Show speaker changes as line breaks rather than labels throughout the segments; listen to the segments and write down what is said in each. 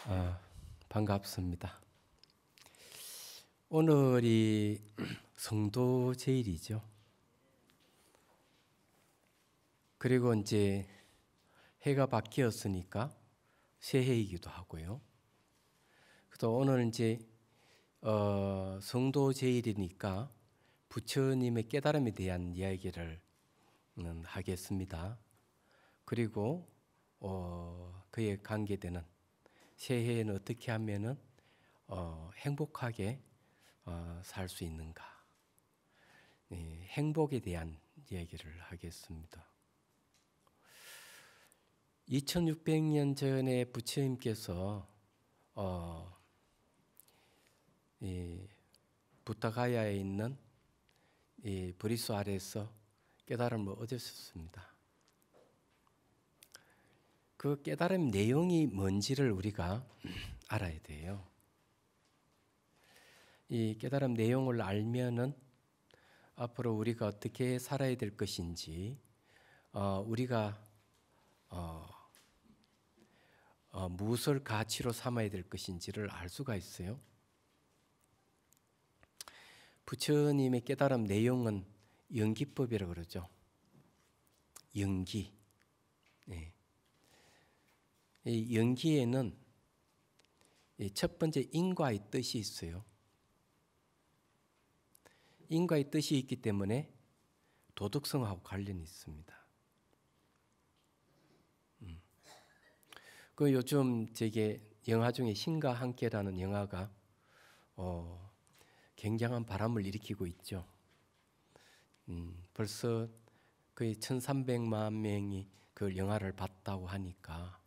아, 반갑습니다. 오늘이 성도 제일이죠. 그리고 이제 해가 바뀌었으니까 새해이기도 하고요. 그래서 오늘 이제 성도 제일이니까 부처님의 깨달음에 대한 이야기를 하겠습니다. 그리고 그에 관계되는 새해에는 어떻게 하면은 행복하게 살 수 있는가? 행복에 대한 이야기를 하겠습니다. 2600년 전에 부처님께서 부타가야에 있는 이 브리수 아래에서 깨달음을 얻으셨습니다. 그 깨달음 내용이 뭔지를 우리가 알아야 돼요. 이 깨달음 내용을 알면은 앞으로 우리가 어떻게 살아야 될 것인지, 우리가 무엇을 가치로 삼아야 될 것인지를 알 수가 있어요. 부처님의 깨달음 내용은 연기법이라고 그러죠. 연기. 네. 이 연기에는 첫 번째 인과의 뜻이 있어요. 인과의 뜻이 있기 때문에 도덕성하고 관련이 있습니다. 그 요즘 제게 영화 중에 신과 함께라는 영화가 굉장한 바람을 일으키고 있죠. 벌써 거의 1,300만 명이 그 영화를 봤다고 하니까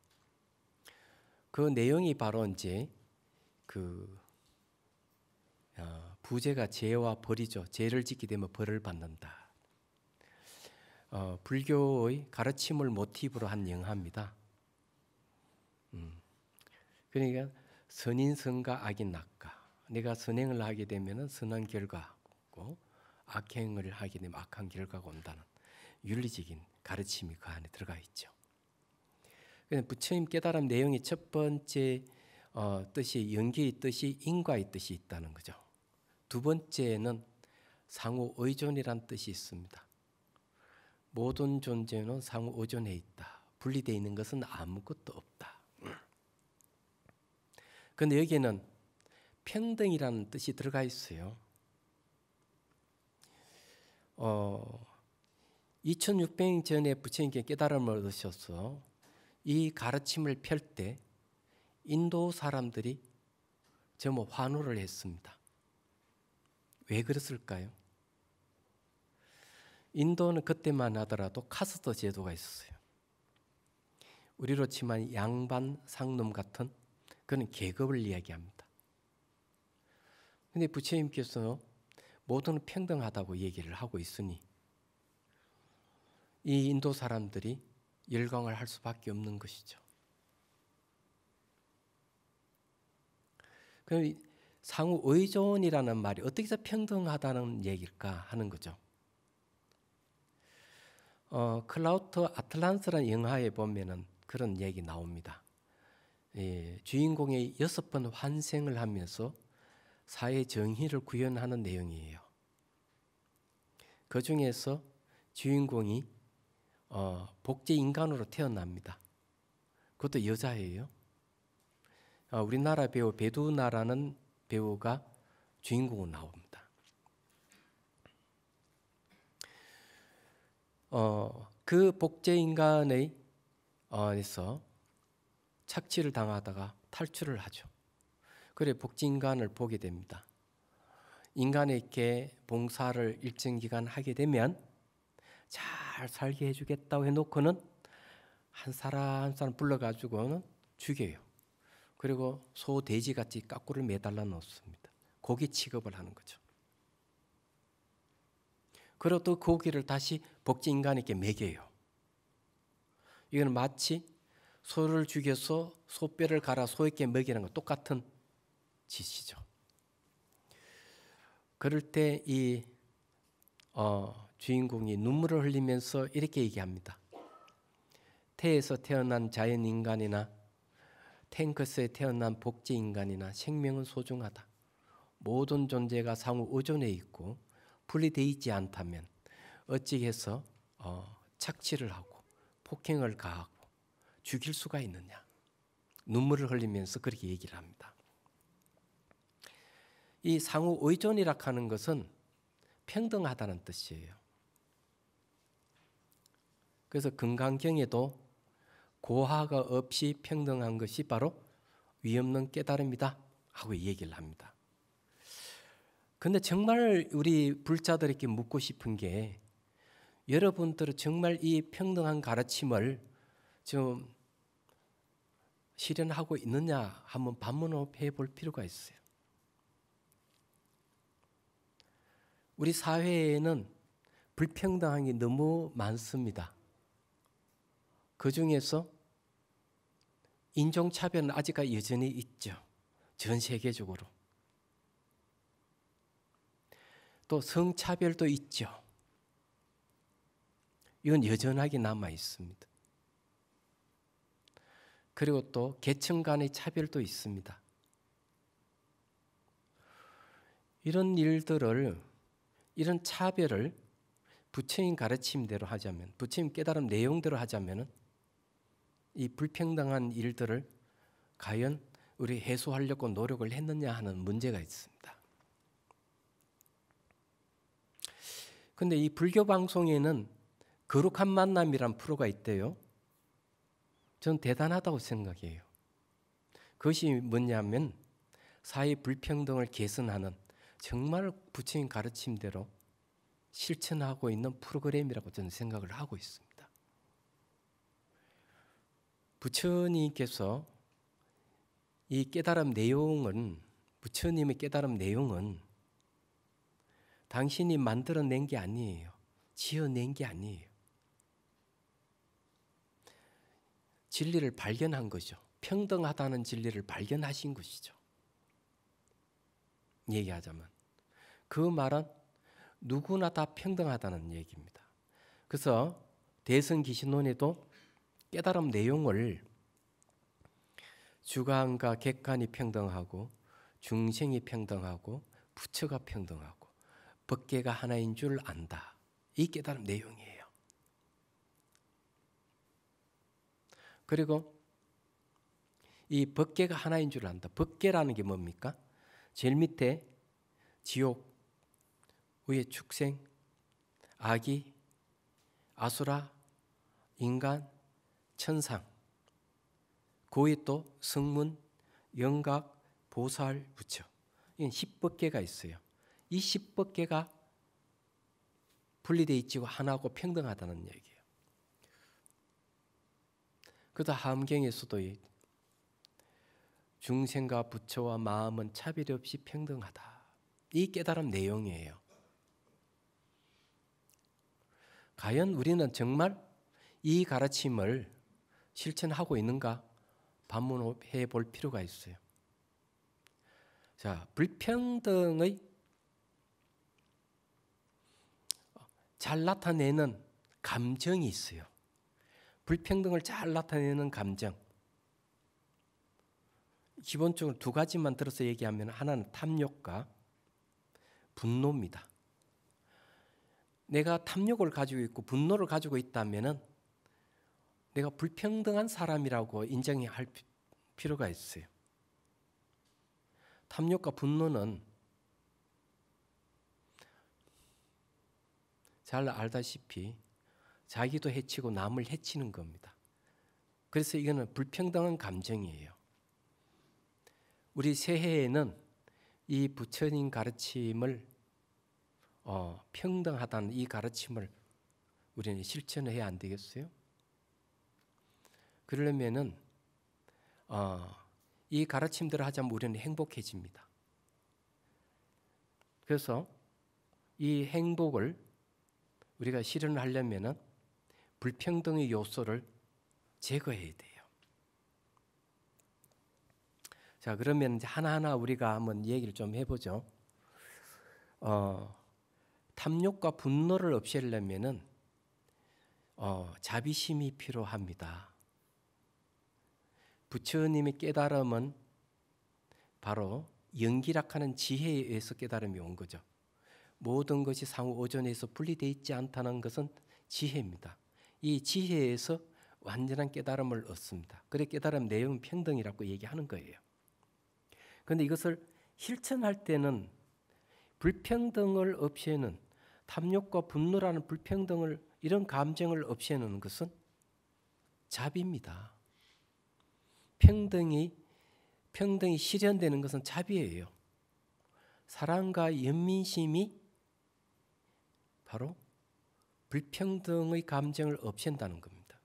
그 내용이 바로 이제 그 부제가 죄와 벌이죠. 죄를 짓게 되면 벌을 받는다. 불교의 가르침을 모티브로 한 영화입니다. 그러니까 선인선과 악인낙과. 내가 선행을 하게 되면 선한 결과고 악행을 하게 되면 악한 결과가 온다는 윤리적인 가르침이 그 안에 들어가 있죠. 부처님 깨달음 내용의 첫 번째 뜻이 연기의 뜻이 인과의 뜻이 있다는 거죠. 두 번째는 상호 의존이란 뜻이 있습니다. 모든 존재는 상호 의존해 있다. 분리되어 있는 것은 아무것도 없다. 그런데 여기에는 평등이라는 뜻이 들어가 있어요. 2600년 전에 부처님께 깨달음을 얻으셔서 이 가르침을 펼 때 인도 사람들이 전부 환호를 했습니다. 왜 그랬을까요? 인도는 그때만 하더라도 카스트 제도가 있었어요. 우리로 치면 양반, 상놈 같은 그런 계급을 이야기합니다. 그런데 부처님께서 모두는 평등하다고 얘기를 하고 있으니 이 인도 사람들이 열광을 할 수밖에 없는 것이죠. 그럼 상호 의존이라는 말이 어떻게 해서 평등하다는 얘기일까 하는 거죠. 클라우드 아틀란스라는 영화에 보면은 그런 얘기 나옵니다. 주인공이 6번 환생을 하면서 사회 정의를 구현하는 내용이에요. 그 중에서 주인공이 복제 인간으로 태어납니다. 그것도 여자예요. 우리나라 배우 배두나라는 배우가 주인공으로 나옵니다. 그 복제 인간의 에서 착취를 당하다가 탈출을 하죠. 그래 복제 인간을 보게 됩니다. 인간에게 봉사를 일정 기간 하게 되면 잘 살게 해주겠다고 해놓고는 한 사람 한 사람 불러가지고는 죽여요. 그리고 소, 돼지같이 까꾸를 매달라 놓습니다. 고기 취급을 하는 거죠. 그리고 또 고기를 다시 복제 인간에게 먹여요. 이건 마치 소를 죽여서 소뼈를 갈아 소에게 먹이는 것 똑같은 짓이죠. 그럴 때 이 주인공이 눈물을 흘리면서 이렇게 얘기합니다. 태에서 태어난 자연인간이나 탱크스에 태어난 복제 인간이나 생명은 소중하다. 모든 존재가 상호 의존해 있고 분리되어 있지 않다면 어찌 해서 착취를 하고 폭행을 가하고 죽일 수가 있느냐. 눈물을 흘리면서 그렇게 얘기를 합니다. 이 상호 의존이라 하는 것은 평등하다는 뜻이에요. 그래서 금강경에도 고하가 없이 평등한 것이 바로 위없는 깨달음이다 하고 얘기를 합니다. 근데 정말 우리 불자들에게 묻고 싶은 게 여러분들은 정말 이 평등한 가르침을 좀 실현하고 있느냐 한번 반문해 볼 필요가 있어요. 우리 사회에는 불평등한 게 너무 많습니다. 그 중에서 인종차별은 아직까지 여전히 있죠. 전 세계적으로. 또 성차별도 있죠. 이건 여전하게 남아 있습니다. 그리고 또 계층 간의 차별도 있습니다. 이런 일들을, 이런 차별을 부처님 가르침대로 하자면, 부처님 깨달음 내용대로 하자면 이 불평등한 일들을 과연 우리 해소하려고 노력을 했느냐 하는 문제가 있습니다. 그런데 이 불교 방송에는 거룩한 만남이란 프로가 있대요. 저는 대단하다고 생각해요. 그것이 뭐냐면 사회 불평등을 개선하는 정말 부처님 가르침대로 실천하고 있는 프로그램이라고 저는 생각을 하고 있습니다. 부처님께서 이 깨달음 내용은, 부처님의 깨달음 내용은 당신이 만들어낸 게 아니에요. 지어낸 게 아니에요. 진리를 발견한 거죠. 평등하다는 진리를 발견하신 것이죠. 얘기하자면 그 말은 누구나 다 평등하다는 얘기입니다. 그래서 대승기신론에도 깨달음 내용을 주관과 객관이 평등하고 중생이 평등하고 부처가 평등하고 법계가 하나인 줄 안다. 이 깨달음 내용이에요. 그리고 이 법계가 하나인 줄 안다. 법계라는 게 뭡니까? 제일 밑에 지옥, 위에 축생, 아기, 아수라, 인간, 천상, 그 위에 또 성문, 영각, 보살, 부처. 이건 10법계가 있어요. 이 10법계가 분리되어 있지고 하나고 평등하다는 얘기예요. 그래서 하엄경에서도 중생과 부처와 마음은 차별이 없이 평등하다. 이 깨달음 내용이에요. 과연 우리는 정말 이 가르침을 실천하고 있는가 반문해 볼 필요가 있어요. 자, 불평등의 잘 나타내는 감정이 있어요. 불평등을 잘 나타내는 감정. 기본적으로 두 가지만 들어서 얘기하면 하나는 탐욕과 분노입니다. 내가 탐욕을 가지고 있고 분노를 가지고 있다면 내가 불평등한 사람이라고 인정할 필요가 있어요. 탐욕과 분노는 잘 알다시피 자기도 해치고 남을 해치는 겁니다. 그래서 이거는 불평등한 감정이에요. 우리 새해에는 이 부처님 가르침을 평등하다는 이 가르침을 우리는 실천해야 안 되겠어요? 그러려면은 이 가르침대로 하자면 우리는 행복해집니다. 그래서 이 행복을 우리가 실현하려면은 불평등의 요소를 제거해야 돼요. 자, 그러면 이제 하나하나 우리가 한번 얘기를 좀 해보죠. 탐욕과 분노를 없애려면은 자비심이 필요합니다. 부처님의 깨달음은 바로 영기락하는 지혜에 의해서 깨달음이 온 거죠. 모든 것이 상호 오존에서 분리되어 있지 않다는 것은 지혜입니다. 이 지혜에서 완전한 깨달음을 얻습니다. 그래 깨달음 내용은 평등이라고 얘기하는 거예요. 그런데 이것을 실천할 때는 불평등을 없애는, 탐욕과 분노라는 불평등을, 이런 감정을 없애는 것은 자비입니다. 평등이 실현되는 것은 자비예요. 사랑과 연민심이 바로 불평등의 감정을 없앤다는 겁니다.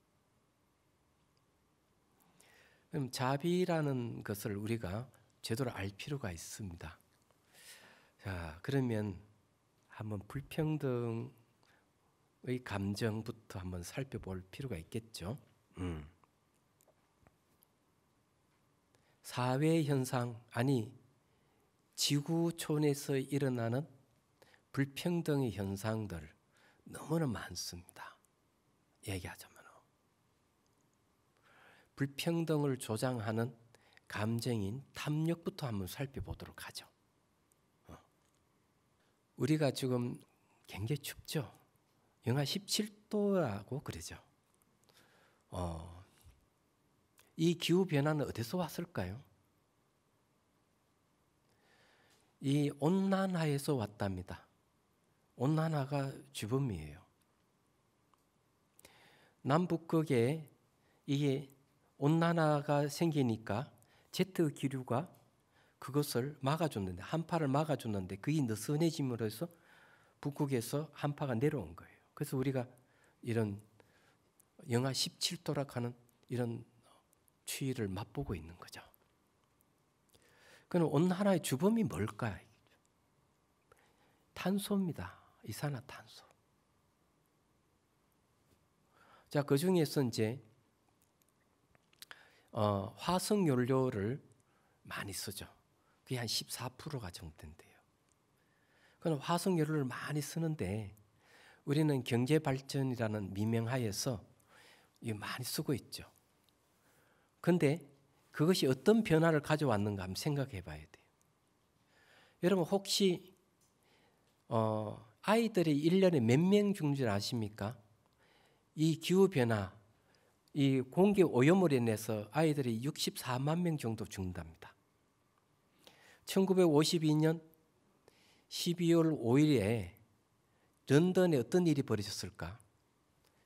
그럼 자비라는 것을 우리가 제대로 알 필요가 있습니다. 자, 그러면 한번 불평등의 감정부터 한번 살펴볼 필요가 있겠죠. 사회 현상, 아니 지구촌에서 일어나는 불평등의 현상들 너무나 많습니다. 얘기하자면 불평등을 조장하는 감정인 탐욕부터 한번 살펴보도록 하죠. 우리가 지금 굉장히 춥죠. 영하 17도라고 그러죠. 이 기후 변화는 어디서 왔을까요? 이 온난화에서 왔답니다. 온난화가 주범이에요. 남북극에 이게 온난화가 생기니까 제트 기류가 그것을 막아줬는데, 한파를 막아줬는데 그게 느슨해짐으로 해서 북극에서 한파가 내려온 거예요. 그래서 우리가 이런 영하 17도라 하는 이런 추위를 맛보고 있는 거죠. 그럼 온난화의 주범이 뭘까요? 탄소입니다. 이산화탄소. 자, 그 중에서 이제 화석 연료를 많이 쓰죠. 그게 한 14%가 정도인데요. 그럼 화석 연료를 많이 쓰는데 우리는 경제 발전이라는 미명하에서 이거 많이 쓰고 있죠. 그런데 그것이 어떤 변화를 가져왔는가 한번 생각해 봐야 돼요. 여러분 혹시 아이들이 1년에 몇 명 죽는 줄 아십니까? 이 기후변화, 이 공기 오염으로 인해서 아이들이 64만 명 정도 죽는답니다. 1952년 12월 5일에 런던에 어떤 일이 벌어졌을까?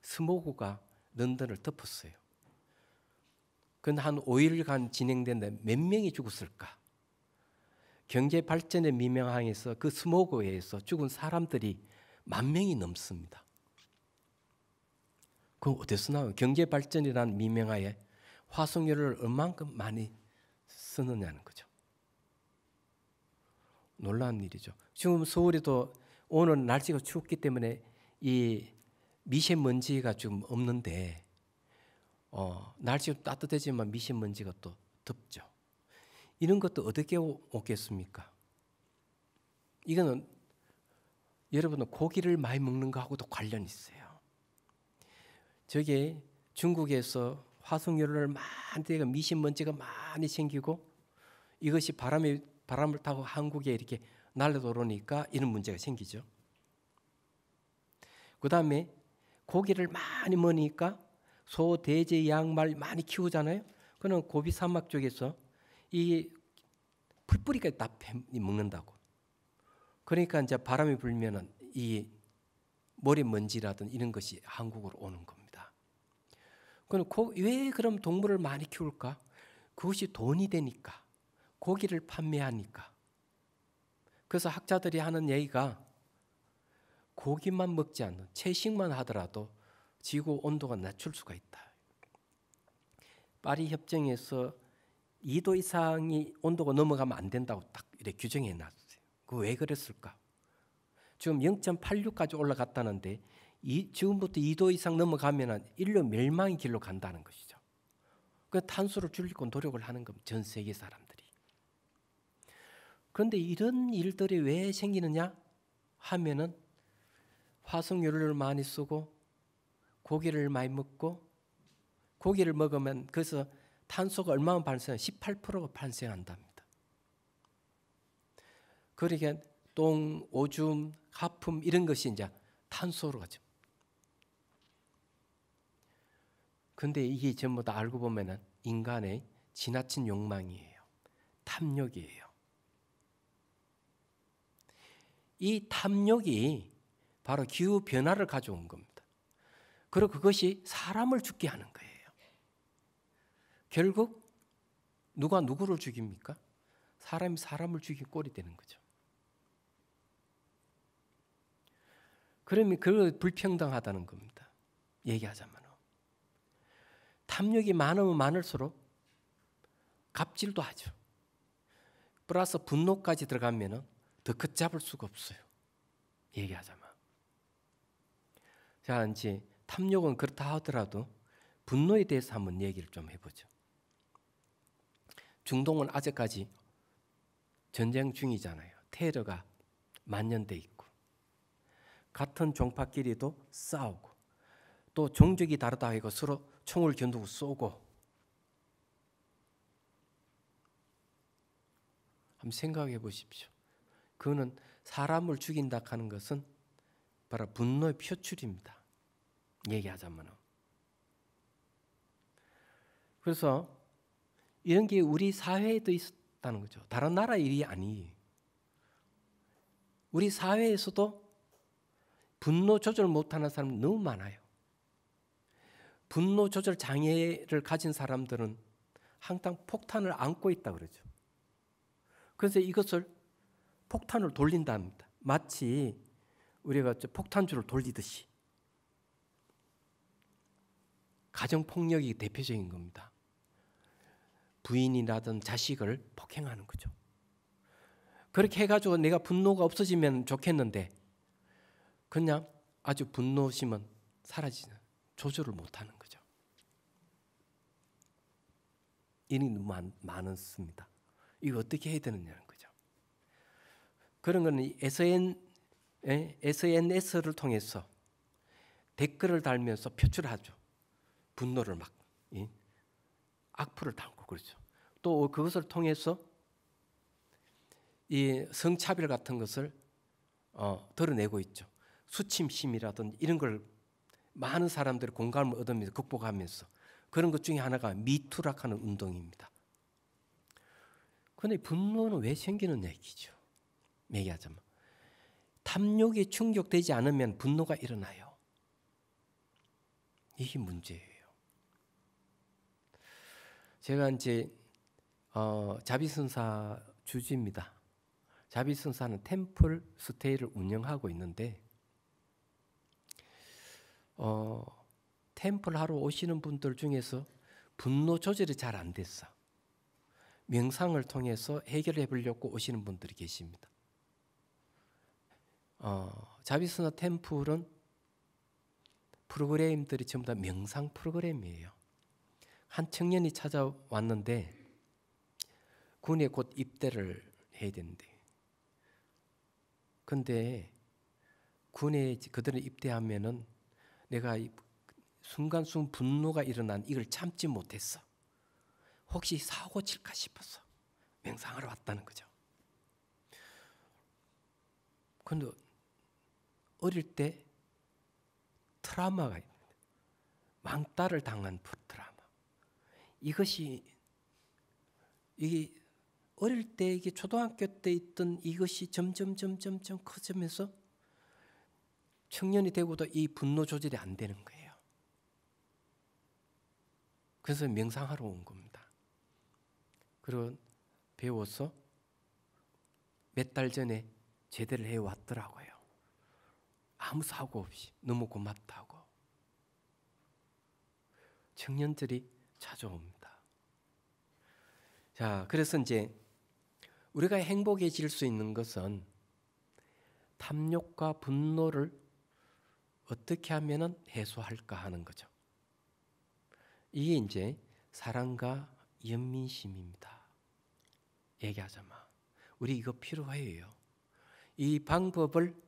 스모그가 런던을 덮었어요. 그건 한 5일간 진행됐는데 몇 명이 죽었을까? 경제 발전의 미명하에서 그 스모그에 의해서 죽은 사람들이 10,000명이 넘습니다. 그럼 어디서 나와요? 경제 발전이라는 미명하에 화석연료를 얼만큼 많이 쓰느냐는 거죠. 놀라운 일이죠. 지금 서울에도 오늘 날씨가 춥기 때문에 이 미세먼지가 좀 없는데 날씨가 따뜻해지만 미세먼지가 또 덥죠. 이런 것도 어떻게 오겠습니까? 이거는 여러분은 고기를 많이 먹는 거하고도 관련이 있어요. 저게 중국에서 화석연료를 많이 대고 미세먼지가 많이 생기고 이것이 바람을 타고 한국에 이렇게 날려들어오니까 이런 문제가 생기죠. 그 다음에 고기를 많이 먹으니까 소, 돼지, 양, 말 많이 키우잖아요. 그는 고비 사막 쪽에서 이 풀뿌리까지 다 먹는다고. 그러니까 이제 바람이 불면은 이 모래먼지라든 이런 것이 한국으로 오는 겁니다. 그럼 왜 그럼 동물을 많이 키울까? 그것이 돈이 되니까, 고기를 판매하니까. 그래서 학자들이 하는 얘기가 고기만 먹지 않는 채식만 하더라도 지구 온도가 낮출 수가 있다. 파리 협정에서 2도 이상이 온도가 넘어가면 안 된다고 딱 이렇게 규정해 놨어요. 그 왜 그랬을까? 지금 0.86까지 올라갔다는데 지금부터 2도 이상 넘어가면 인류 멸망의 길로 간다는 것이죠. 그 탄소를 줄이고 노력을 하는 겁니다. 전 세계 사람들이. 그런데 이런 일들이 왜 생기느냐 하면은 화석연료를 많이 쓰고 고기를 많이 먹고, 고기를 먹으면 그래서 탄소가 얼마나 발생? 18%가 발생한답니다. 그러니까 똥, 오줌, 하품 이런 것이 이제 탄소로 가죠. 근데 이게 전부 다 알고 보면은 인간의 지나친 욕망이에요. 탐욕이에요. 이 탐욕이 바로 기후 변화를 가져온 겁니다. 그리고 그것이 사람을 죽게 하는 거예요. 결국 누가 누구를 죽입니까? 사람이 사람을 죽인 꼴이 되는 거죠. 그러면 그 불평등하다는 겁니다. 얘기하자면 탐욕이 많으면 많을수록 갑질도 하죠. 플러스 분노까지 들어가면 더 걷잡을 수가 없어요. 얘기하자면. 자, 이제 탐욕은 그렇다 하더라도 분노에 대해서 한번 얘기를 좀 해보죠. 중동은 아직까지 전쟁 중이잖아요. 테러가 만연돼 있고 같은 종파끼리도 싸우고 또 종족이 다르다 하고 서로 총을 겨누고 쏘고 한번 생각해 보십시오. 그거는 사람을 죽인다 하는 것은 바로 분노의 표출입니다. 얘기하자면. 그래서 이런 게 우리 사회에도 있었다는 거죠. 다른 나라 일이 아니에요. 우리 사회에서도 분노 조절 못하는 사람이 너무 많아요. 분노 조절 장애를 가진 사람들은 항상 폭탄을 안고 있다 그러죠. 그래서 이것을 폭탄을 돌린답니다. 마치 우리가 폭탄주를 돌리듯이. 가정폭력이 대표적인 겁니다. 부인이라든 자식을 폭행하는 거죠. 그렇게 해가지고 내가 분노가 없어지면 좋겠는데 그냥 아주 분노심은 사라지는, 조절을 못하는 거죠. 일이 너무 많습니다. 이거 어떻게 해야 되느냐는 거죠. 그런 거는 SNS를 통해서 댓글을 달면서 표출하죠. 분노를 막 악플을 달고 그렇죠. 또 그것을 통해서 이 성차별 같은 것을 드러내고 있죠. 수침심이라든지 이런 걸 많은 사람들이 공감을 얻으면서 극복하면서 그런 것 중에 하나가 미투락하는 운동입니다. 그런데 분노는 왜 생기는 얘기죠? 얘기하자면 탐욕이 충족되지 않으면 분노가 일어나요. 이게 문제예요. 제가 이제 자비선사 주지입니다. 자비선사는 템플 스테이를 운영하고 있는데 템플 하러 오시는 분들 중에서 분노 조절이 잘 안 됐어. 명상을 통해서 해결해 보려고 오시는 분들이 계십니다. 자비선사 템플은 프로그램들이 전부 다 명상 프로그램이에요. 한 청년이 찾아왔는데 군에 곧 입대를 해야 되는데 근데 군에 그들을 입대하면은 내가 순간순간 분노가 일어난 이걸 참지 못했어. 혹시 사고 칠까 싶어서 명상하러 왔다는 거죠. 그런데 어릴 때 트라우마가 있는데 왕따를 당한 트라우마. 이게 어릴 때 이게 초등학교 때 있던 이것이 점점 커지면서 청년이 되고도 이 분노 조절이 안 되는 거예요. 그래서 명상하러 온 겁니다. 그리고 배워서 몇 달 전에 제대를 해왔더라고요. 아무 사고 없이 너무 고맙다고. 청년들이 찾아옵니다. 자, 그래서 이제 우리가 행복해질 수 있는 것은 탐욕과 분노를 어떻게 하면 해소할까 하는 거죠. 이게 이제 사랑과 연민심입니다. 얘기하자면 우리 이거 필요해요. 이 방법을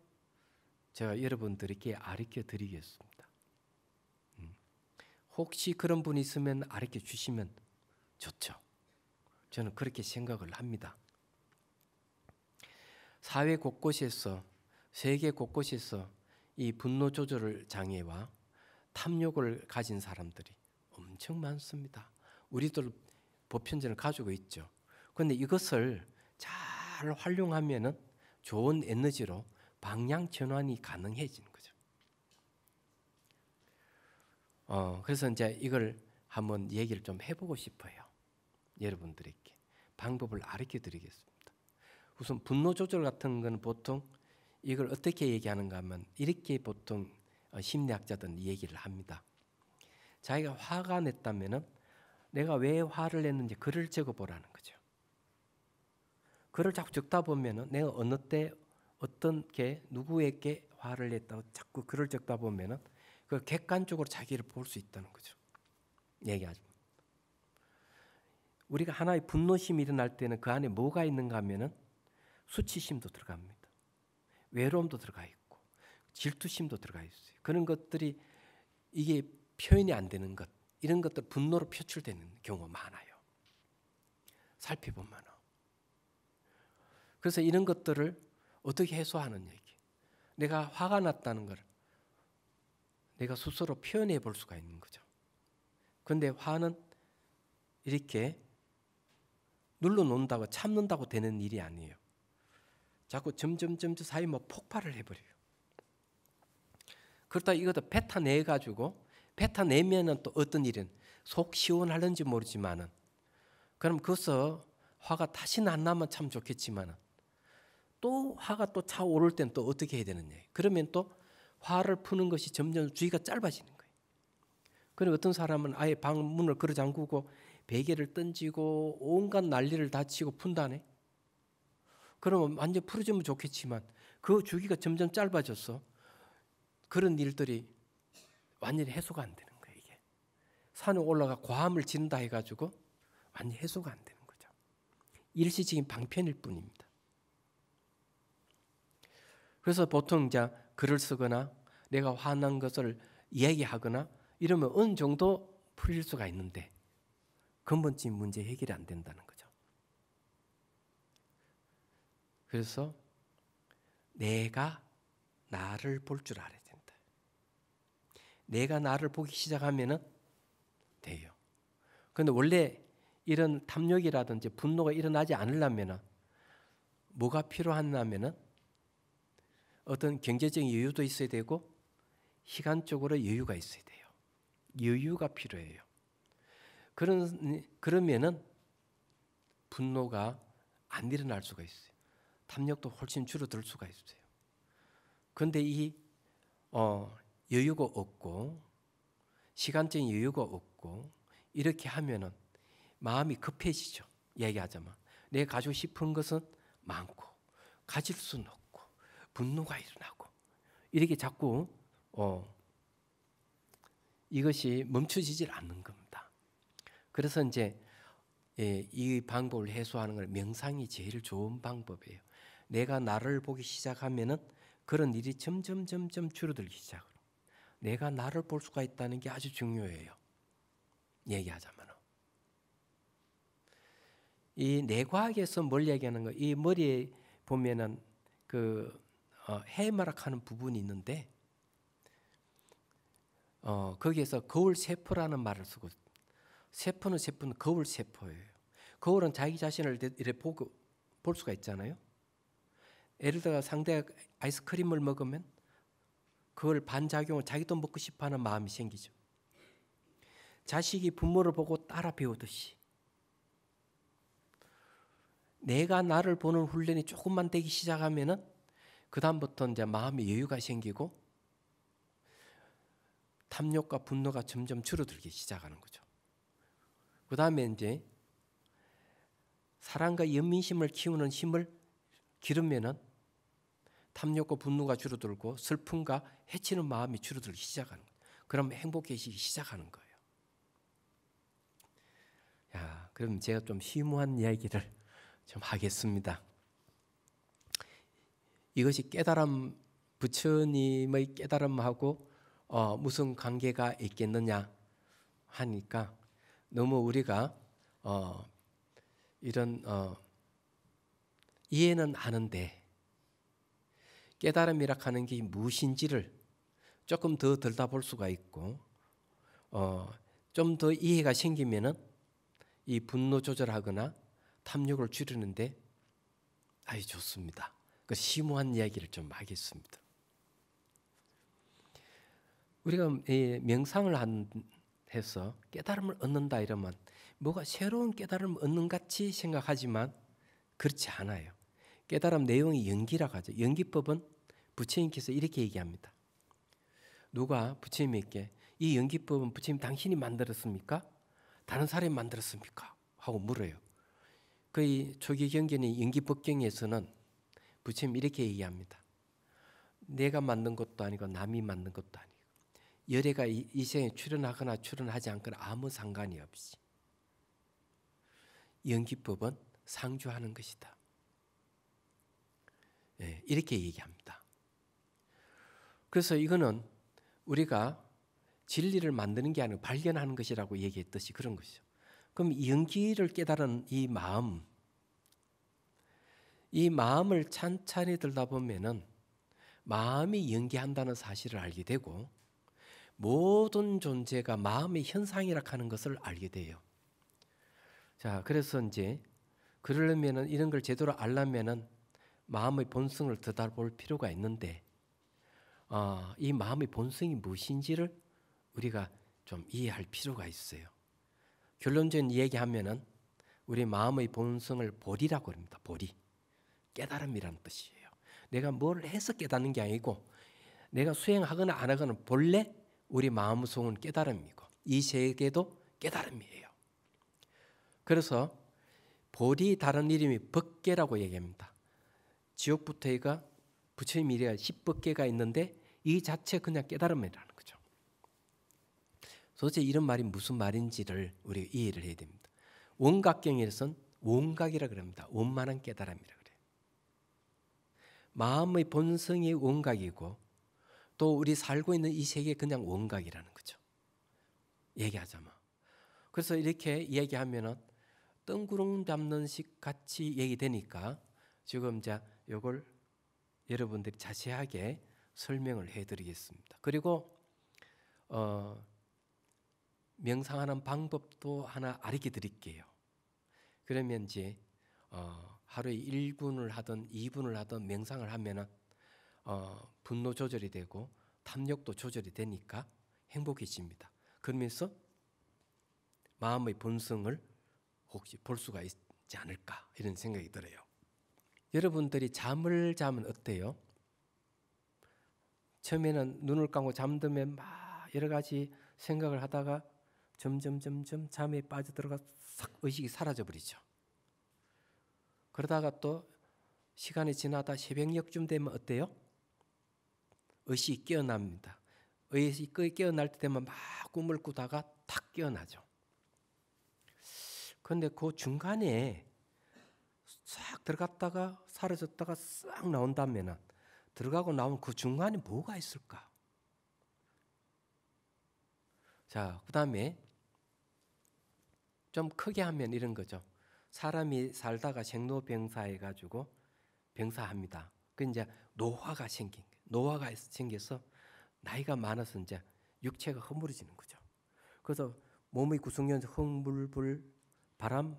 제가 여러분들에게 가르쳐 드리겠습니다. 혹시 그런 분이 있으면 가르쳐 주시면 좋죠. 저는 그렇게 생각을 합니다. 사회 곳곳에서, 세계 곳곳에서 이 분노 조절 장애와 탐욕을 가진 사람들이 엄청 많습니다. 우리들 보편적으로 가지고 있죠. 그런데 이것을 잘 활용하면은 좋은 에너지로 방향 전환이 가능해지는 거죠. 그래서 이제 이걸 한번 얘기를 좀 해보고 싶어요. 여러분들에게 방법을 알려 드리겠습니다. 우선 분노 조절 같은 건 보통 이걸 어떻게 얘기하는가 하면 이렇게 보통 심리학자들은 얘기를 합니다. 자기가 화가 냈다면은 내가 왜 화를 냈는지 글을 적어보라는 거죠. 글을 자꾸 적다 보면은 내가 어느 때 어떤 게 누구에게 화를 냈다고 자꾸 글을 적다 보면은 그 객관적으로 자기를 볼 수 있다는 거죠. 얘기하죠. 우리가 하나의 분노심이 일어날 때는 그 안에 뭐가 있는가 하면은 수치심도 들어갑니다. 외로움도 들어가 있고 질투심도 들어가 있어요. 그런 것들이 이게 표현이 안 되는 것, 이런 것들 분노로 표출되는 경우가 많아요. 살펴보면. 그래서 이런 것들을 어떻게 해소하는 얘기. 내가 화가 났다는 걸 내가 스스로 표현해 볼 수가 있는 거죠. 그런데 화는 이렇게 눌러놓는다고 참는다고 되는 일이 아니에요. 자꾸 점점 사이 폭발을 해버려요. 그러다 이것도 뱉어내가지고 뱉어내면은 또 어떤 일은 속 시원할는지 모르지만은 그럼 거기서 화가 다시는 안 나면 참 좋겠지만은 또 화가 또 차오를 땐 또 어떻게 해야 되느냐. 그러면 또 화를 푸는 것이 점점 주의가 짧아지는 거예요. 그리고 어떤 사람은 아예 방문을 걸어 잠그고 베개를 던지고 온갖 난리를 다 치고 푼다네. 그러면 완전 풀어지면 좋겠지만 그 주기가 점점 짧아져서 그런 일들이 완전히 해소가 안 되는 거예요. 이게 산에 올라가 고함을 지른다 해가지고 완전히 해소가 안 되는 거죠. 일시적인 방편일 뿐입니다. 그래서 보통 이제 글을 쓰거나 내가 화난 것을 이야기하거나 이러면 어느 정도 풀릴 수가 있는데 근본적인 문제 해결이 안 된다는 거죠. 그래서 내가 나를 볼 줄 알아야 된다. 내가 나를 보기 시작하면은 돼요. 그런데 원래 이런 탐욕이라든지 분노가 일어나지 않으려면은 뭐가 필요하냐면은 어떤 경제적인 여유도 있어야 되고 시간적으로 여유가 있어야 돼요. 여유가 필요해요. 그러면은 분노가 안 일어날 수가 있어요. 탐욕도 훨씬 줄어들 수가 있어요. 그런데 이 여유가 없고 시간적인 여유가 없고 이렇게 하면은 마음이 급해지죠. 얘기하자면 내가 가지고 싶은 것은 많고 가질 수는 없고 분노가 일어나고 이렇게 자꾸 이것이 멈춰지질 않는 겁니다. 그래서 이제 이 방법을 해소하는 건 명상이 제일 좋은 방법이에요. 내가 나를 보기 시작하면은 그런 일이 점점 줄어들기 시작해요. 내가 나를 볼 수가 있다는 게 아주 중요해요. 얘기하자면 이 뇌과학에서 뭘 얘기하는 거? 이 머리에 보면은 그 해마락하는 부분이 있는데 거기에서 거울 세포라는 말을 쓰고 세포는 거울 세포예요. 거울은 자기 자신을 이렇게 보고 볼 수가 있잖아요. 예를 들어 상대가 아이스크림을 먹으면 그걸 반작용을 자기도 먹고 싶어하는 마음이 생기죠. 자식이 부모를 보고 따라 배우듯이 내가 나를 보는 훈련이 조금만 되기 시작하면은 그 다음부터 이제 마음의 여유가 생기고 탐욕과 분노가 점점 줄어들기 시작하는 거죠. 그 다음에 이제 사랑과 연민심을 키우는 힘을 기르면은 탐욕과 분노가 줄어들고 슬픔과 해치는 마음이 줄어들기 시작하는 거예요. 그럼 행복해지기 시작하는 거예요. 야, 그럼 제가 좀 심오한 이야기를 좀 하겠습니다. 이것이 깨달음, 부처님의 깨달음하고 무슨 관계가 있겠느냐 하니까 너무 우리가 이런 이해는 하는데 깨달음이라 하는 게 무엇인지를 조금 더 들여다볼 수가 있고 좀 더 이해가 생기면은 이 분노 조절하거나 탐욕을 줄이는데 아주 좋습니다. 그 심오한 이야기를 좀 하겠습니다. 우리가 명상을 해서 깨달음을 얻는다 이러면 뭐가 새로운 깨달음을 얻는 같이 생각하지만 그렇지 않아요. 깨달음 내용이 연기라고 하죠. 연기법은 부처님께서 이렇게 얘기합니다. 누가 부처님에게 이 연기법은 부처님 당신이 만들었습니까? 다른 사람이 만들었습니까? 하고 물어요. 그 초기 경전의 연기법경에서는 부처님 이렇게 얘기합니다. 내가 만든 것도 아니고 남이 만든 것도 아니고 열애가 이 세상에 출현하거나 출현하지 않거나 아무 상관이 없이 연기법은 상주하는 것이다. 이렇게 얘기합니다. 그래서 이거는 우리가 진리를 만드는 게 아니고 발견하는 것이라고 얘기했듯이 그런 것이죠. 그럼 연기를 깨달은 이 마음을 찬찬히 들다 보면은 마음이 연기한다는 사실을 알게 되고 모든 존재가 마음의 현상이라 하는 것을 알게 돼요. 자, 그래서 이제 그러려면은 이런 걸 제대로 알려면은 마음의 본성을 들여다볼 필요가 있는데 이 마음의 본성이 무엇인지를 우리가 좀 이해할 필요가 있어요. 결론적인 얘기하면은 우리 마음의 본성을 보리라고 합니다. 보리. 깨달음이라는 뜻이에요. 내가 뭘 해서 깨닫는 게 아니고 내가 수행하거나 안 하거나 본래 우리 마음속은 깨달음이고 이 세계도 깨달음이에요. 그래서 보리 다른 이름이 법계라고 얘기합니다. 지옥부터가 부처님 이래가 10법계가 있는데 이 자체 그냥 깨달음이라는 거죠. 도대체 이런 말이 무슨 말인지를 우리가 이해를 해야 됩니다. 원각경에서는 원각이라 그럽니다. 원만한 깨달음이라 그래요. 마음의 본성이 원각이고 또 우리 살고 있는 이 세계 그냥 원각이라는 거죠. 얘기하자면. 그래서 이렇게 얘기하면은 뜬구름 잡는 식 같이 얘기되니까 지금 이제 이걸 여러분들이 자세하게 설명을 해드리겠습니다. 그리고 명상하는 방법도 하나 알려 드릴게요. 그러면 이제 하루에 1분을 하든 2분을 하든 명상을 하면은 분노 조절이 되고 탐욕도 조절이 되니까 행복해집니다. 그러면서 마음의 본성을 혹시 볼 수가 있지 않을까 이런 생각이 들어요. 여러분들이 잠을 자면 어때요? 처음에는 눈을 감고 잠들면 막 여러 가지 생각을 하다가 점점 잠에 빠져들어가 싹 의식이 사라져 버리죠. 그러다가 또 시간이 지나다 새벽녘쯤 되면 어때요? 의식이 깨어납니다. 의식이 깨어날 때 되면 막 꿈을 꾸다가 탁 깨어나죠. 그런데 그 중간에 싹 들어갔다가 사라졌다가 싹 나온다면 들어가고 나오면 그 중간에 뭐가 있을까? 자, 그 다음에 좀 크게 하면 이런 거죠. 사람이 살다가 생로병사해가지고 병사합니다. 그 이제 노화가 생겨서 나이가 많아서 이제 육체가 허물어지는 거죠. 그래서 몸의 구성원 흙물불 바람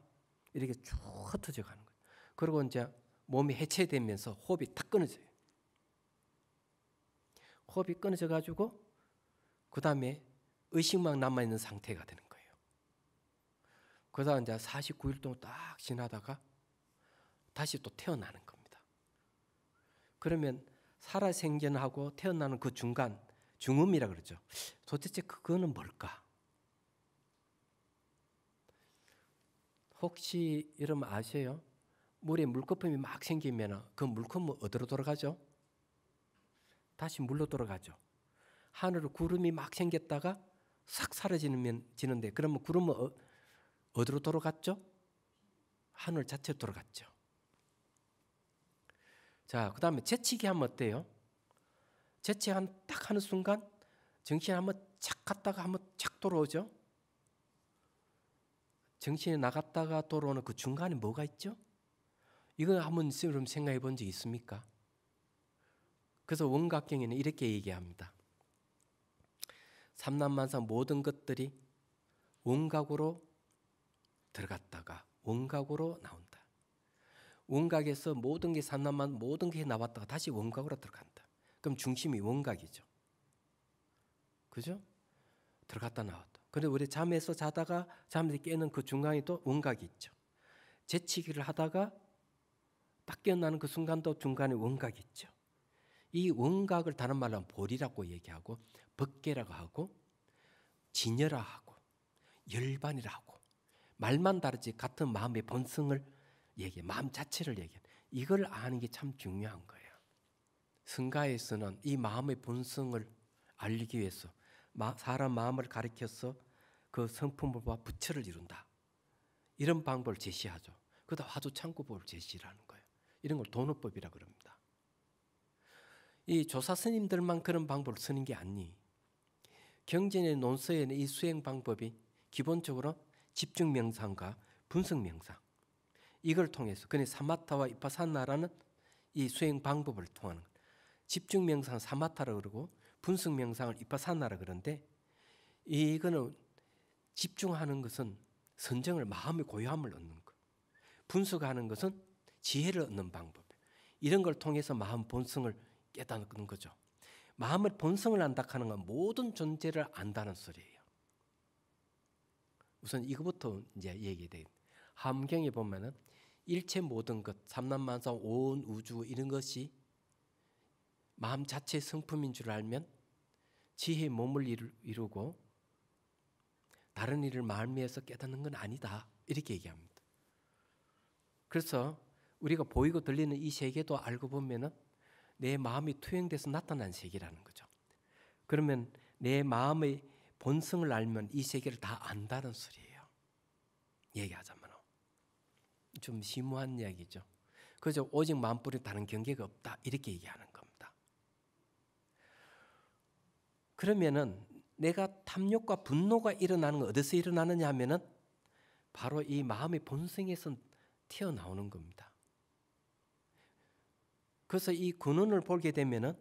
이렇게 쭉 흩어져 가는 거예요. 그리고 이제 몸이 해체되면서 호흡이 탁 끊어져요. 호흡이 끊어져 가지고 그 다음에 의식만 남아 있는 상태가 되는 거예요. 그러다 이제 49일 동안 딱 지나다가 다시 또 태어나는 겁니다. 그러면 살아생전하고 태어나는 그 중간 중음이라 그러죠. 도대체 그거는 뭘까? 혹시 여러분 아세요? 물에 물거품이 막 생기면 그 물거품은 어디로 돌아가죠? 다시 물로 돌아가죠. 하늘에 구름이 막 생겼다가 싹 사라지는데 그러면 구름은 어디로 돌아갔죠? 하늘 자체로 돌아갔죠. 자, 그 다음에 재치기 하면 어때요? 재치기 딱 하는 순간 정신 한번 착 갔다가 한번 착 돌아오죠. 정신이 나갔다가 돌아오는 그 중간에 뭐가 있죠? 이거 한번 생각해 본 적 있습니까? 그래서 원각경에는 이렇게 얘기합니다. 삼남만상 모든 것들이 원각으로 들어갔다가 원각으로 나온다. 원각에서 모든 게 삼남만 모든 게 나왔다가 다시 원각으로 들어간다. 그럼 중심이 원각이죠. 그죠? 들어갔다 나왔다. 그런데 우리 잠에서 자다가 잠에서 깨는 그 중간에 또 원각이 있죠. 재치기를 하다가 딱 깨어나는 그 순간도 중간에 원각이 있죠. 이 원각을 다른 말로 하면 볼이라고 얘기하고 법계라고 하고 진여라 하고 열반이라 하고 말만 다르지 같은 마음의 본성을 얘기해. 마음 자체를 얘기해. 이걸 아는 게 참 중요한 거예요. 성가에서는 이 마음의 본성을 알리기 위해서 사람 마음을 가리켜서 그 성품과 부처를 이룬다. 이런 방법을 제시하죠. 그러다 화두창구법을 제시하는 거예요. 이런 걸 도노법이라고 그럽니다. 이 조사 스님들만 그런 방법을 쓰는 게 아니. 경전의 논서에는 이 수행 방법이 기본적으로 집중 명상과 분석 명상 이걸 통해서 그네 사마타와 이파사나라는 이 수행 방법을 통하는 집중 명상은 사마타라고 그러고 분석 명상을 이파사나라 그러는데 이거는 집중하는 것은 선정을 마음의 고요함을 얻는 것. 분석하는 것은 지혜를 얻는 방법. 이런 걸 통해서 마음 본성을 깨닫는 거죠. 마음의 본성을 안다 하는 건 모든 존재를 안다는 소리예요. 우선 이거부터 이제 얘기돼요. 함경에 보면은 일체 모든 것, 삼남만상, 온 우주 이런 것이 마음 자체의 성품인 줄 알면 지혜의 몸을 이루고 다른 일을 말미에서 깨닫는 건 아니다. 이렇게 얘기합니다. 그래서 우리가 보이고 들리는 이 세계도 알고 보면은 내 마음이 투영돼서 나타난 세계라는 거죠. 그러면 내 마음의 본성을 알면 이 세계를 다 안다는 소리예요. 얘기하자면 좀 심오한 이야기죠. 그저 오직 마음뿐이 다른 경계가 없다 이렇게 얘기하는 겁니다. 그러면은 내가 탐욕과 분노가 일어나는 건 어디서 일어나느냐 하면은 바로 이 마음의 본성에서 튀어나오는 겁니다. 그래서 이 근원을 보게 되면은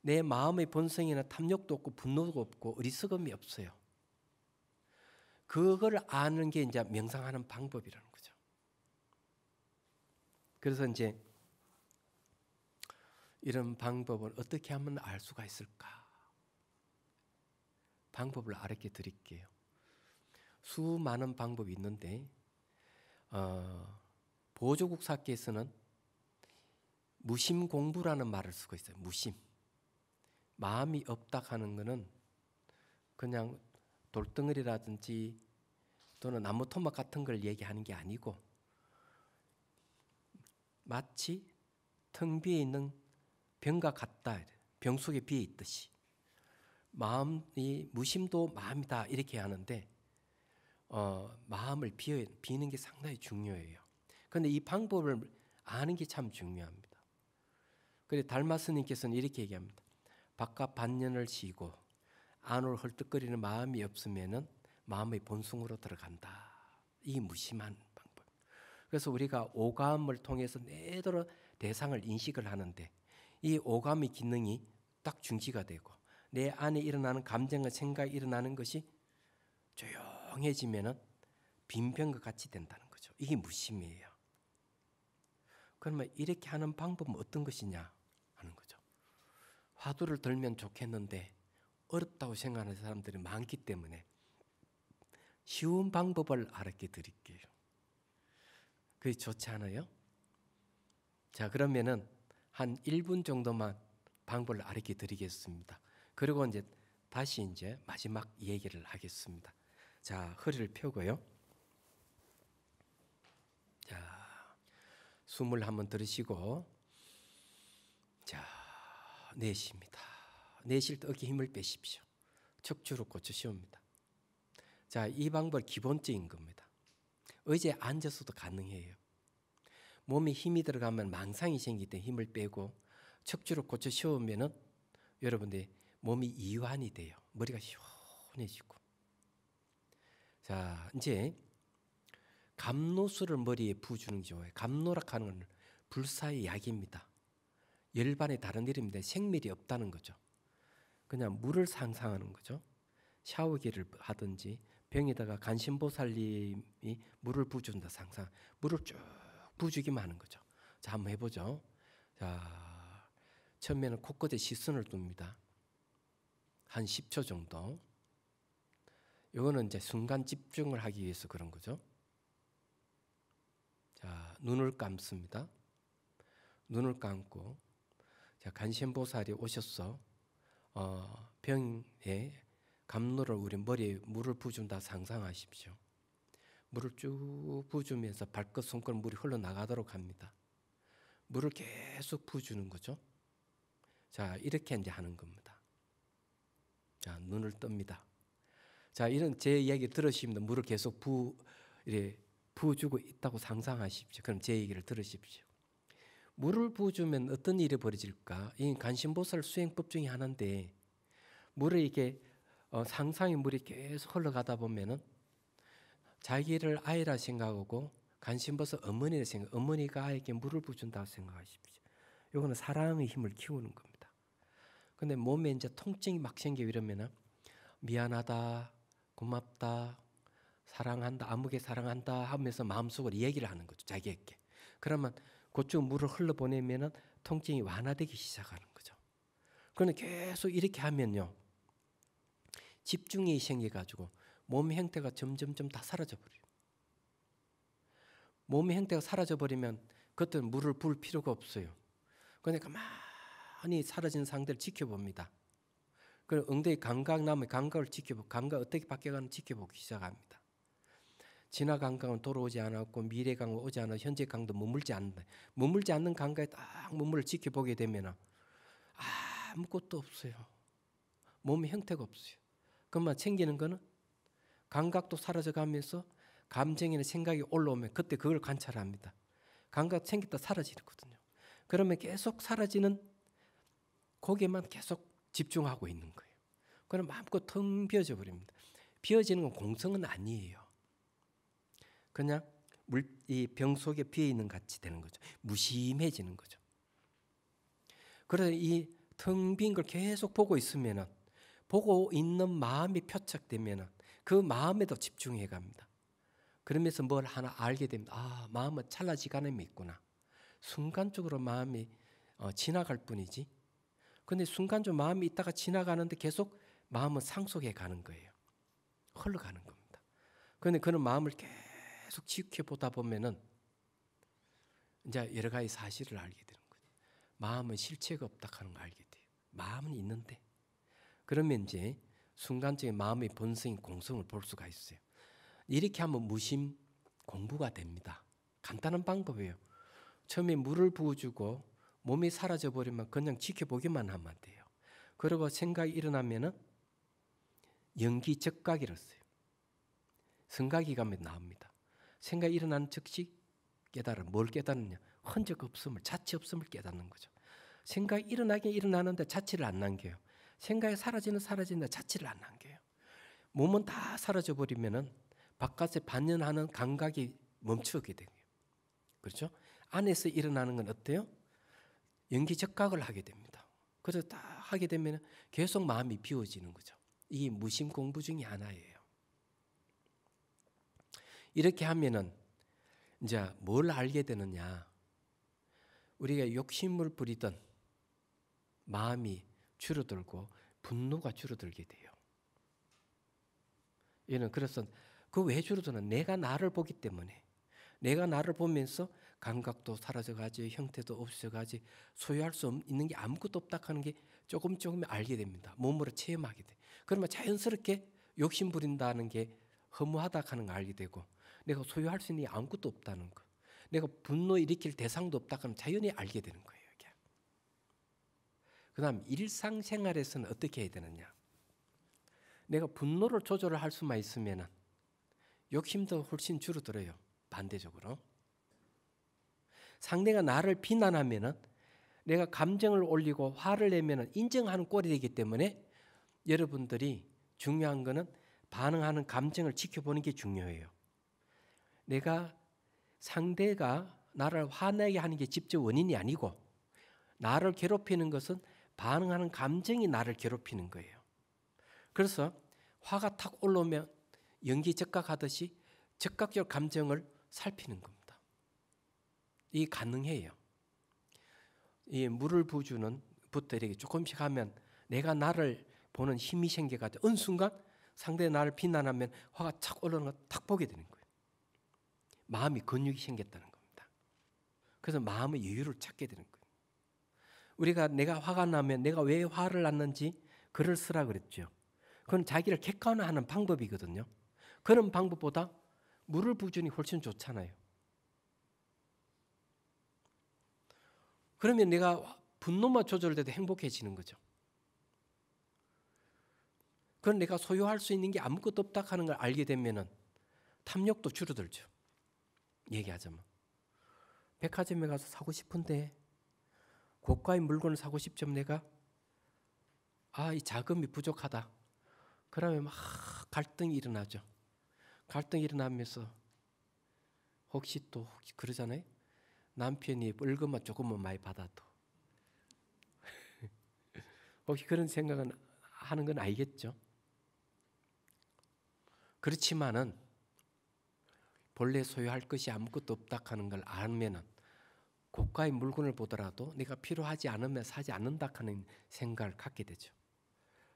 내 마음의 본성에는 탐욕도 없고 분노도 없고 어리석음이 없어요. 그걸 아는 게 이제 명상하는 방법이라는 거죠. 그래서 이제 이런 방법을 어떻게 하면 알 수가 있을까? 방법을 알게 드릴게요. 수많은 방법이 있는데 보조국사께서는 무심 공부라는 말을 쓰고 있어요. 무심. 마음이 없다 하는 것은 그냥 돌덩어리라든지 또는 나무 토막 같은 걸 얘기하는 게 아니고 마치 텅 비어 있는 병과 같다. 병 속에 비어 있듯이 마음이 무심도 마음이다 이렇게 하는데 마음을 비는 게 상당히 중요해요. 그런데 이 방법을 아는 게 참 중요합니다. 그래서 달마스님께서는 이렇게 얘기합니다. 바깥 반년을 쉬고 안으로 헐떡거리는 마음이 없으면은 마음의 본성으로 들어간다. 이 무심한 방법. 그래서 우리가 오감을 통해서 내도록 대상을 인식을 하는데 이 오감의 기능이 딱 중지가 되고 내 안에 일어나는 감정과 생각이 일어나는 것이 조용해지면은 빈병과 같이 된다는 거죠. 이게 무심이에요. 그러면 이렇게 하는 방법은 어떤 것이냐 하는 거죠. 화두를 들면 좋겠는데 어렵다고 생각하는 사람들이 많기 때문에 쉬운 방법을 알게 드릴게요. 그게 좋지 않아요? 자, 그러면은 한 1분 정도만 방법을 알게 드리겠습니다. 그리고 이제 다시 이제 마지막 얘기를 하겠습니다. 자, 허리를 펴고요. 자, 숨을 한번 들으시고, 자, 내쉽니다. 내쉴 때 어깨 힘을 빼십시오. 척추로 고쳐 세웁니다. 자, 이 방법 기본적인 겁니다. 의자에 앉아서도 가능해요. 몸에 힘이 들어가면 망상이 생길 때 힘을 빼고 척추로 고쳐 세우면은 여러분들 몸이 이완이 돼요. 머리가 시원해지고. 자, 이제 감로수를 머리에 부어주는 게 좋아요. 감로락 하는 건 불사의 약입니다. 열반의 다른 이름인데 생멸이 없다는 거죠. 그냥 물을 상상하는 거죠. 샤워기를 하든지 병에다가 간신보살님이 물을 부어준다 상상. 물을 쭉 부어주기만 하는 거죠. 자, 한번 해보죠. 자, 처음에는 코끝에 시선을 둡니다. 한 10초 정도. 이거는 이제 순간 집중을 하기 위해서 그런 거죠. 자, 눈을 감습니다. 눈을 감고, 자, 간신보살이 오셔서 병에 감로를 우리 머리에 물을 부어준다 상상하십시오. 물을 쭉 부어주면서 발끝 손끝 물이 흘러나가도록 합니다. 물을 계속 부어주는 거죠. 자, 이렇게 이제 하는 겁니다. 자, 눈을 뜹니다. 자, 이런 제 이야기 들으시면 물을 계속 부어주고 있다고 상상하십시오. 그럼 제 얘기를 들으십시오. 물을 부어주면 어떤 일이 벌어질까? 이 간신보살 수행법 중에 하나인데, 물을 이게 상상의 물이 계속 흘러가다 보면은 자기를 아이라 생각하고 간신보살 어머니라 생각, 어머니가 아이에게 물을 부어준다고 생각하십시오. 이거는 사랑의 힘을 키우는 겁니다. 근데 몸에 이제 통증이 막 생겨 이러면은 미안하다, 고맙다, 사랑한다, 아무개 사랑한다 하면서 마음속으로 얘기를 하는 거죠. 자기에게. 그러면 그쪽 물을 흘러보내면은 통증이 완화되기 시작하는 거죠. 그런데 계속 이렇게 하면요, 집중이 생겨가지고 몸의 형태가 점점점 다 사라져버려요. 몸의 형태가 사라져버리면 그때는 물을 부을 필요가 없어요. 그러니까 가만히 사라진 상태를 지켜봅니다. 그리고 엉덩이 감각 남의 감각을 지켜보고, 감각 어떻게 바뀌어가는지 지켜보기 시작합니다. 지나 감각은 돌아오지 않았고 미래 감각은 오지 않아 현재 감각도 머물지 않는다. 머물지 않는 감각에 딱 머물을 지켜보게 되면 아무것도 없어요. 몸의 형태가 없어요. 그것만 챙기는 거는 감각도 사라져가면서 감정이나 생각이 올라오면 그때 그걸 관찰합니다. 감각 챙겼다 사라지거든요. 그러면 계속 사라지는 거기에만 계속 집중하고 있는 거예요. 그럼 마음껏 텅 비어져 버립니다. 비어지는 건 공성은 아니에요. 그냥 이 병 속에 비어 있는 같이 되는 거죠. 무심해지는 거죠. 그래서 이 텅 빈 걸 계속 보고 있으면은, 보고 있는 마음이 표착되면은 그 마음에도 집중해 갑니다. 그러면서 뭘 하나 알게 됩니다. 마음은 찰나지간함이 있구나. 순간적으로 마음이 지나갈 뿐이지. 근데 순간적으로 마음이 있다가 지나가는데 계속 마음은 상속해 가는 거예요. 흘러가는 겁니다. 그런데 그런 마음을 계속 지켜보다 보면은 이제 여러 가지 사실을 알게 되는 거예요. 마음은 실체가 없다 하는 걸 알게 돼요. 마음은 있는데. 그러면 이제 순간적인 마음의 본성인 공성을 볼 수가 있어요. 이렇게 하면 무심 공부가 됩니다. 간단한 방법이에요. 처음에 물을 부어주고 몸이 사라져버리면 그냥 지켜보기만 하면 돼요. 그리고 생각이 일어나면은 연기적각이라고 써요. 성각이 가면 나옵니다. 생각이 일어나는 즉시 깨달아. 뭘 깨닫느냐? 흔적 없음을, 자체 없음을 깨닫는 거죠. 생각이 일어나긴 일어나는데 자체를 안 남겨요. 생각이 사라지는데 자체를 안 남겨요. 몸은 다 사라져버리면은 바깥에 반연하는 감각이 멈추게 돼요. 그렇죠? 안에서 일어나는 건 어때요? 연기적각을 하게 됩니다. 그래서 딱 하게 되면 계속 마음이 비워지는 거죠. 이게 무심 공부 중에 하나예요. 이렇게 하면은 이제 뭘 알게 되느냐? 우리가 욕심을 부리던 마음이 줄어들고 분노가 줄어들게 돼요. 얘는 그래서 그 왜 줄어드는? 내가 나를 보기 때문에. 내가 나를 보면서 감각도 사라져가지, 형태도 없어가지, 소유할 수 있는 게 아무것도 없다 하는 게 조금 알게 됩니다. 몸으로 체험하게 돼. 그러면 자연스럽게 욕심 부린다는 게 허무하다 하는 걸 알게 되고, 내가 소유할 수 있는 게 아무것도 없다는 거, 내가 분노 일으킬 대상도 없다 하는 자연히 알게 되는 거예요. 이게. 그다음 일상생활에서는 어떻게 해야 되느냐? 내가 분노를 조절을 할 수만 있으면은 욕심도 훨씬 줄어들어요. 반대적으로. 상대가 나를 비난하면은 내가 감정을 올리고 화를 내면은 인정하는 꼴이 되기 때문에 여러분들이 중요한 거는 반응하는 감정을 지켜보는 게 중요해요. 내가 상대가 나를 화나게 하는 게 직접 원인이 아니고 나를 괴롭히는 것은 반응하는 감정이 나를 괴롭히는 거예요. 그래서 화가 탁 올라오면 연기 즉각하듯이 즉각적 감정을 살피는 겁니다. 이게 가능해요. 이 물을 부주는 부터 이렇게 조금씩 하면 내가 나를 보는 힘이 생겨가지고 어느 순간 상대가 나를 비난하면 화가 착 올라오는 걸 탁 보게 되는 거예요. 마음이 근육이 생겼다는 겁니다. 그래서 마음의 여유를 찾게 되는 거예요. 우리가 내가 화가 나면 내가 왜 화를 났는지 글을 쓰라 그랬죠. 그건 자기를 객관화하는 방법이거든요. 그런 방법보다 물을 부주니 훨씬 좋잖아요. 그러면 내가 분노만 조절돼도 행복해지는 거죠. 그건 내가 소유할 수 있는 게 아무것도 없다 하는 걸 알게 되면은 탐욕도 줄어들죠. 얘기하자면 백화점에 가서 사고 싶은데 고가의 물건을 사고 싶지만 내가 이 자금이 부족하다. 그러면 막 갈등이 일어나죠. 갈등이 일어나면서 혹시 그러잖아요. 남편이 월급만 조금만 많이 받아도 혹시 그런 생각은 하는 건 아니겠죠. 그렇지만은 본래 소유할 것이 아무것도 없다 하는 걸 알면은 고가의 물건을 보더라도 내가 필요하지 않으면 사지 않는다 하는 생각을 갖게 되죠.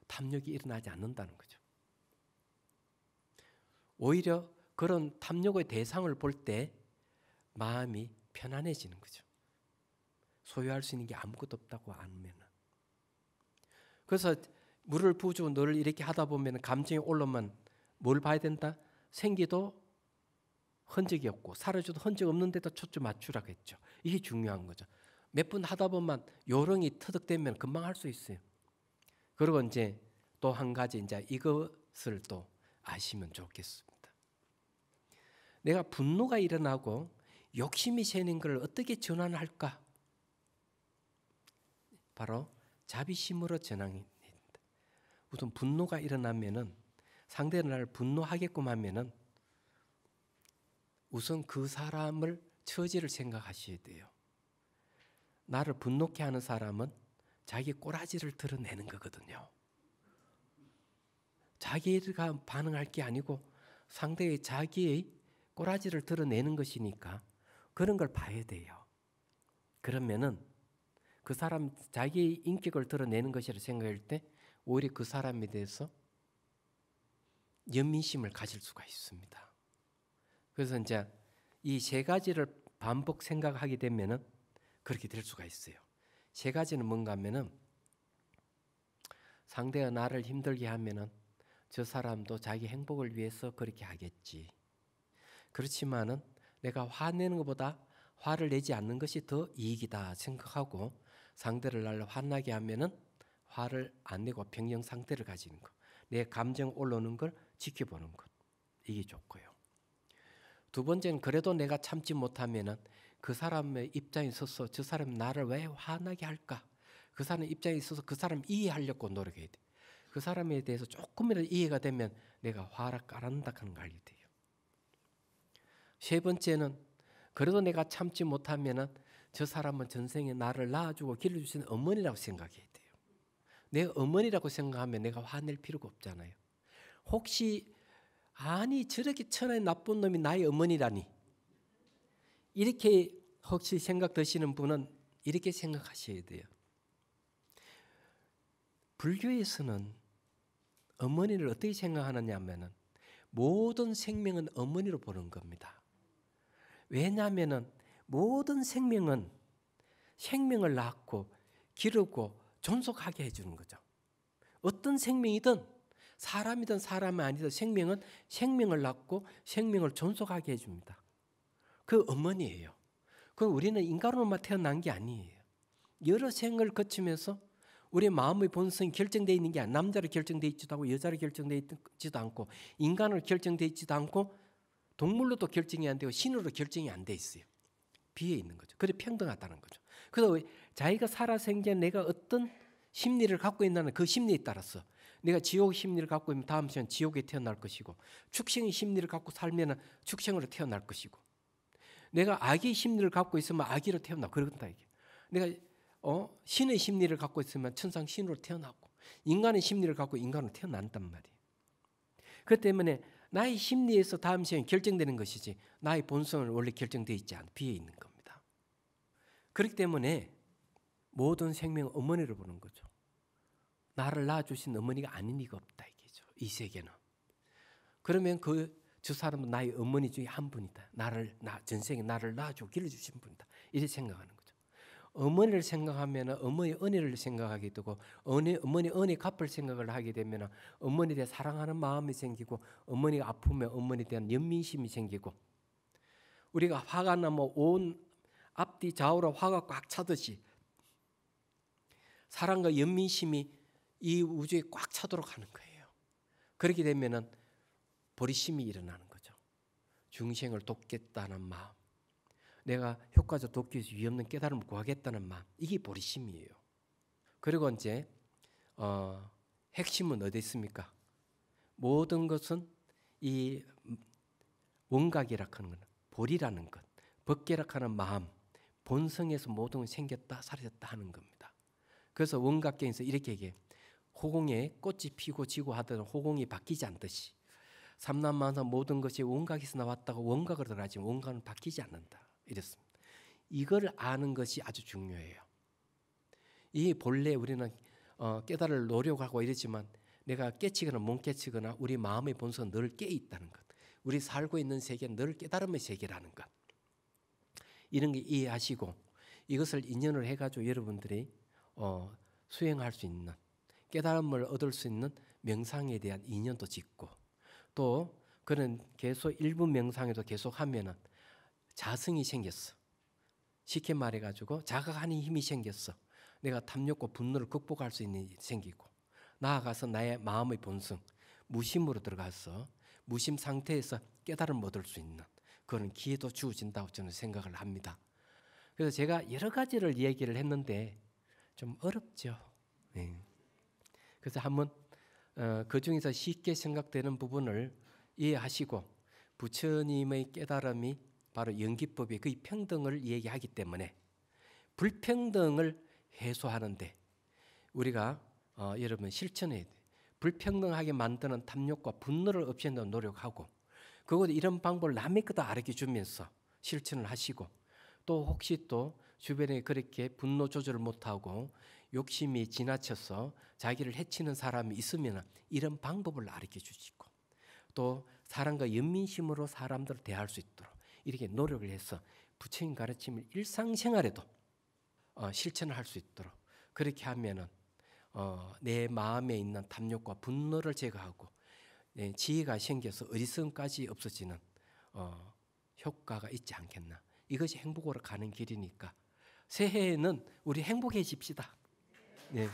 탐욕이 일어나지 않는다는 거죠. 오히려 그런 탐욕의 대상을 볼 때 마음이 편안해지는 거죠. 소유할 수 있는 게 아무것도 없다고 알면은. 그래서 물을 부어주고 너를 이렇게 하다 보면 감정이 올라오면 뭘 봐야 된다? 생기도 흔적이 없고 사라져도 흔적 없는데도 초점 맞추라고 했죠. 이게 중요한 거죠. 몇 분 하다 보면 요령이 터득되면 금방 할 수 있어요. 그리고 이제 또 한 가지 이제 이것을 또 아시면 좋겠습니다. 내가 분노가 일어나고 욕심이 새는 걸 어떻게 전환할까? 바로 자비심으로 전환입니다. 우선 분노가 일어나면은 상대가 나를 분노하게끔 하면은 우선 그 사람을 처지를 생각하셔야 돼요. 나를 분노케 하는 사람은 자기 꼬라지를 드러내는 거거든요. 자기가 반응할 게 아니고 상대의 자기의 꼬라지를 드러내는 것이니까 그런 걸 봐야 돼요. 그러면은 그 사람 자기의 인격을 드러내는 것이라 생각할 때 오히려 그 사람에 대해서 연민심을 가질 수가 있습니다. 그래서 이제 이 세 가지를 반복 생각하게 되면은 그렇게 될 수가 있어요. 세 가지는 뭔가 하면은 상대가 나를 힘들게 하면은 저 사람도 자기 행복을 위해서 그렇게 하겠지. 그렇지만은 내가 화내는 것보다 화를 내지 않는 것이 더 이익이다 생각하고 상대를 나를 화나게 하면은 화를 안 내고 평정 상태를 가지는 것. 내 감정 올라오는 걸 지켜보는 것. 이게 좋고요. 두 번째는 그래도 내가 참지 못하면은 그 사람의 입장에 서서 저 사람이 나를 왜 화나게 할까? 그 사람의 입장에 있어서 그 사람 이해하려고 노력해야 돼. 그 사람에 대해서 조금이라도 이해가 되면 내가 화를 깔아낸다 하는 걸 알게 돼요. 세 번째는 그래도 내가 참지 못하면은 저 사람은 전생에 나를 낳아주고 길러주시는 어머니라고 생각해야 돼요. 내 어머니라고 생각하면 내가 화낼 필요가 없잖아요. 혹시 아니 저렇게 천하의 나쁜 놈이 나의 어머니라니 이렇게 혹시 생각 드시는 분은 이렇게 생각하셔야 돼요. 불교에서는 어머니를 어떻게 생각하느냐 하면은 모든 생명은 어머니로 보는 겁니다. 왜냐하면은 모든 생명은 생명을 낳고 기르고 존속하게 해주는 거죠. 어떤 생명이든 사람이든 사람이 아니든 생명은 생명을 낳고 생명을 존속하게 해줍니다. 그 어머니예요. 그럼 우리는 인간으로만 태어난 게 아니에요. 여러 생을 거치면서 우리 마음의 본성이 결정되어 있는 게 아니라 남자로 결정되어 있지도 않고 여자로 결정되어 있지도 않고 인간으로 결정되어 있지도 않고 동물로도 결정이 안 되고 신으로 결정이 안 돼 있어요. 비어 있는 거죠. 그래 평등하다는 거죠. 그래서 자기가 살아 생전 내가 어떤 심리를 갖고 있다는 그 심리에 따라서 내가 지옥 심리를 갖고 있으면 다음 시간 지옥에 태어날 것이고, 축생의 심리를 갖고 살면 축생으로 태어날 것이고, 내가 악의 심리를 갖고 있으면 악의로 태어나. 그런다 이게. 내가 신의 심리를 갖고 있으면 천상 신으로 태어나고, 인간의 심리를 갖고 인간으로 태어난단 말이에요. 그렇기 때문에 나의 심리에서 다음 시간에 결정되는 것이지, 나의 본성은 원래 결정되어 있지 않아 비어 있는 겁니다. 그렇기 때문에 모든 생명은 어머니를 보는 거죠. 나를 낳아주신 어머니가 아닌 이가 없다 이게죠. 이 세계는. 그러면 저 사람은 나의 어머니 중에 한 분이다. 전생에 나를 낳아주고 길러주신 분이다. 이렇게 생각하는 거죠. 어머니를 생각하면 어머니 은혜를 생각하게 되고, 어머니 은혜 갚을 생각을 하게 되면 어머니에 대해 사랑하는 마음이 생기고, 어머니가 아프면 어머니에 대한 연민심이 생기고, 우리가 화가 나면 온 앞뒤 좌우로 화가 꽉 차듯이 사랑과 연민심이 이 우주에 꽉 차도록 하는 거예요. 그렇게 되면은 보리심이 일어나는 거죠. 중생을 돕겠다는 마음, 내가 효과적 돕기 위해서 위없는 깨달음을 구하겠다는 마음, 이게 보리심이에요. 그리고 이제 핵심은 어디 있습니까? 모든 것은 이 원각이라 하는 것, 보리라는 것, 법계라 하는 마음, 본성에서 모든 것이 생겼다 사라졌다 하는 겁니다. 그래서 원각경에서 이렇게 얘기해요. 호공에 꽃이 피고 지고 하던 호공이 바뀌지 않듯이 삼남만사 모든 것이 원각에서 나왔다고 원각으로 들어가지만 원각은 바뀌지 않는다. 이랬습니다. 이걸 아는 것이 아주 중요해요. 이 본래 우리는 깨달을 노력하고 이러지만 내가 깨치거나 못 깨치거나 우리 마음의 본성은 늘 깨 있다는 것, 우리 살고 있는 세계는 늘 깨달음의 세계라는 것, 이런 게 이해하시고 이것을 인연을 해가지고 여러분들이 수행할 수 있는, 깨달음을 얻을 수 있는 명상에 대한 인연도 짓고, 또 그런 계속 일부 명상에도 계속 하면은 자성이 생겼어. 쉽게 말해가지고 자각하는 힘이 생겼어. 내가 탐욕과 분노를 극복할 수 있는 일이 생기고, 나아가서 나의 마음의 본성, 무심으로 들어가서 무심 상태에서 깨달음을 얻을 수 있는 그런 기회도 주어진다고 저는 생각을 합니다. 그래서 제가 여러 가지를 얘기를 했는데 좀 어렵죠. 네. 그래서 한번 그 중에서 쉽게 생각되는 부분을 이해하시고, 부처님의 깨달음이 바로 연기법이 거의 평등을 얘기하기 때문에 불평등을 해소하는데 우리가 여러분 실천해야 돼요. 불평등하게 만드는 탐욕과 분노를 없애는 노력하고, 그것도 이런 방법을 남의 것도 알려주면서 실천을 하시고, 또 혹시 또 주변에 그렇게 분노 조절을 못하고 욕심이 지나쳐서 자기를 해치는 사람이 있으면 이런 방법을 알려 주시고, 또 사람과 연민심으로 사람들을 대할 수 있도록 이렇게 노력을 해서 부처님 가르침을 일상생활에도 실천을 할 수 있도록 그렇게 하면은 내 마음에 있는 탐욕과 분노를 제거하고 지혜가 생겨서 어리석음까지 없어지는 효과가 있지 않겠나. 이것이 행복으로 가는 길이니까 새해에는 우리 행복해집시다. 네.